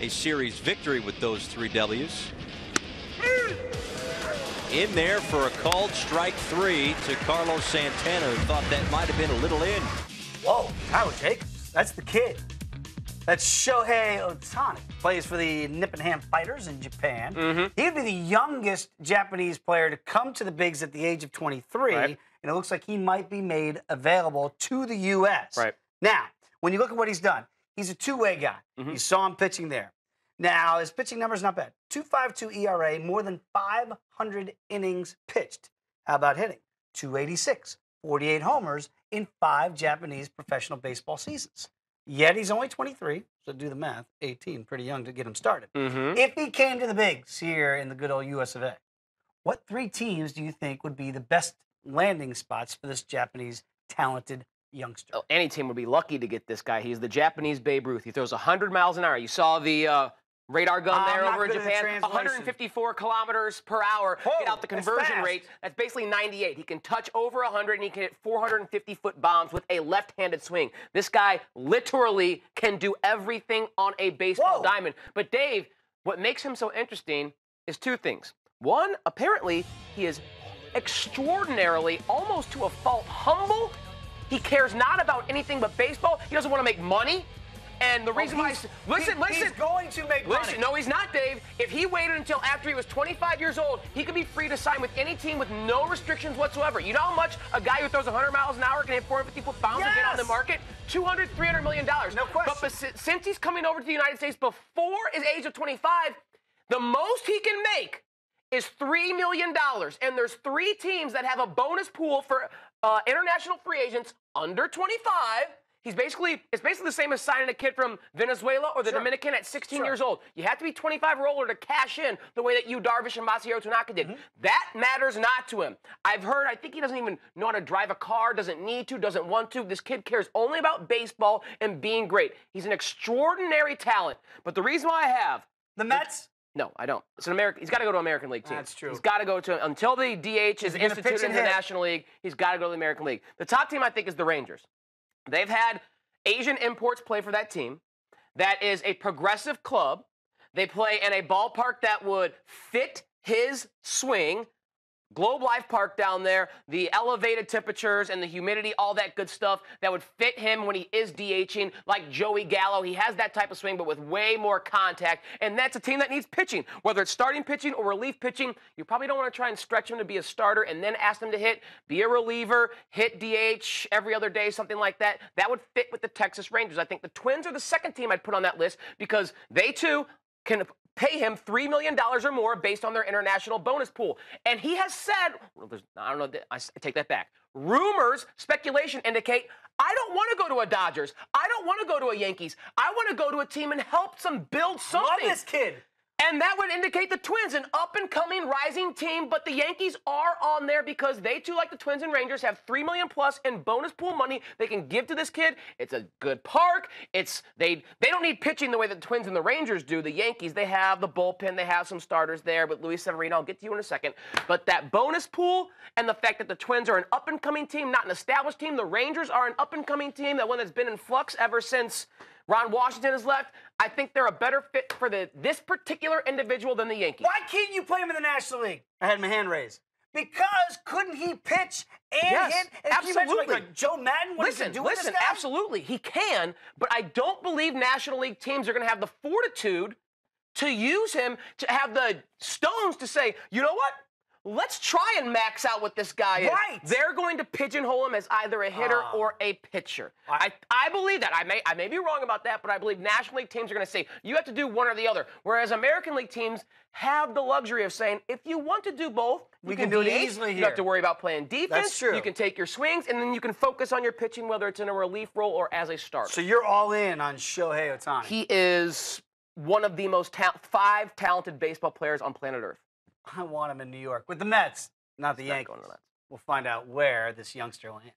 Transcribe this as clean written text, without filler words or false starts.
a series victory with those 3 W's. In there for a called strike 3 to Carlos Santana, who thought that might have been a little in. Whoa, Tyler Jacobs. That's the kid. That's Shohei Otani. Plays for the Nippon Fighters in Japan. He would be the youngest Japanese player to come to the bigs at the age of 23, and it looks like he might be made available to the U.S. Now, when you look at what he's done, he's a two-way guy. You saw him pitching there. Now, his pitching number's not bad. 2.52 ERA, more than 500 innings pitched. How about hitting? 286, 48 homers in 5 Japanese professional baseball seasons. Yet he's only 23, so do the math, 18, pretty young to get him started. If he came to the bigs here in the good old US of A, what 3 teams do you think would be the best landing spots for this Japanese talented youngster? Oh, any team would be lucky to get this guy. He's the Japanese Babe Ruth. He throws 100 miles an hour. You saw the radar gun there over in Japan. 154 kilometers per hour. Get out the conversion rate. That's basically 98. He can touch over 100, and he can hit 450-foot bombs with a left-handed swing. This guy literally can do everything on a baseball diamond. But, Dave, what makes him so interesting is 2 things. One, apparently, he is extraordinarily, almost to a fault, humble. He cares not about anything but baseball. He doesn't want to make money. And the reason why... Listen. He's going to make money. No, he's not, Dave. If he waited until after he was 25 years old, he could be free to sign with any team with no restrictions whatsoever. You know how much a guy who throws 100 miles an hour can hit 450-foot bombs and get on the market? $200, $300 million. No question. But since he's coming over to the United States before his age of 25, the most he can make is $3 million. And there's 3 teams that have a bonus pool for international free agents under 25. It's basically the same as signing a kid from Venezuela or the Dominican at 16 years old. You have to be 25 or older to cash in the way that Yu Darvish and Masahiro Tanaka did. That matters not to him. I think he doesn't even know how to drive a car, doesn't need to, doesn't want to. This kid cares only about baseball and being great. He's an extraordinary talent. But the reason why I have... The Mets? No, I don't. It's an American. He's got to go to American League team. That's true. He's got to go to until the DH is instituted in the National League. He's got to go to the American League. The top team, I think, is the Rangers. They've had Asian imports play for that team. That is a progressive club. They play in a ballpark that would fit his swing. Globe Life Park down there, the elevated temperatures and the humidity, all that good stuff that would fit him when he is DHing, like Joey Gallo. He has that type of swing, but with way more contact. And that's a team that needs pitching. Whether it's starting pitching or relief pitching, you probably don't want to try and stretch him to be a starter and then ask him to be a reliever, hit DH every other day, something like that. That would fit with the Texas Rangers. I think the Twins are the second team I'd put on that list because they, too, can pay him $3 million or more based on their international bonus pool. And he has said, I don't know, I take that back. Rumors, speculation indicate, I don't want to go to a Dodgers. I don't want to go to a Yankees. I want to go to a team and help them build something. Love this kid. And that would indicate the Twins, an up-and-coming rising team, but the Yankees are on there because they, too, like the Twins and Rangers, have $3 million plus in bonus pool money they can give to this kid. It's a good park. They don't need pitching the way that the Twins and the Rangers do. The Yankees, they have the bullpen. They have some starters there, but Luis Severino, I'll get to you in a second. But that bonus pool and the fact that the Twins are an up-and-coming team, not an established team. The Rangers are an up-and-coming team, that one that's been in flux ever since Ron Washington has left. I think they're a better fit for this particular individual than the Yankees. Why can't you play him in the National League? I had my hand raised. Because couldn't he pitch and hit? And absolutely. Like Joe Madden, Listen, absolutely. He can, but I don't believe National League teams are going to have the fortitude to use him, to have the stones to say, you know what? Let's try and max out what this guy is. Right. They're going to pigeonhole him as either a hitter or a pitcher. I believe that. I may be wrong about that, but I believe National League teams are going to say, you have to do one or the other. Whereas American League teams have the luxury of saying, if you want to do both, we can do it easily here. You don't have to worry about playing defense. That's true. You can take your swings, and then you can focus on your pitching, whether it's in a relief role or as a starter. So you're all in on Shohei Otani. He is one of the most 5 talented baseball players on planet Earth. I want him in New York with the Mets, not the Yankees. We'll find out where this youngster lands.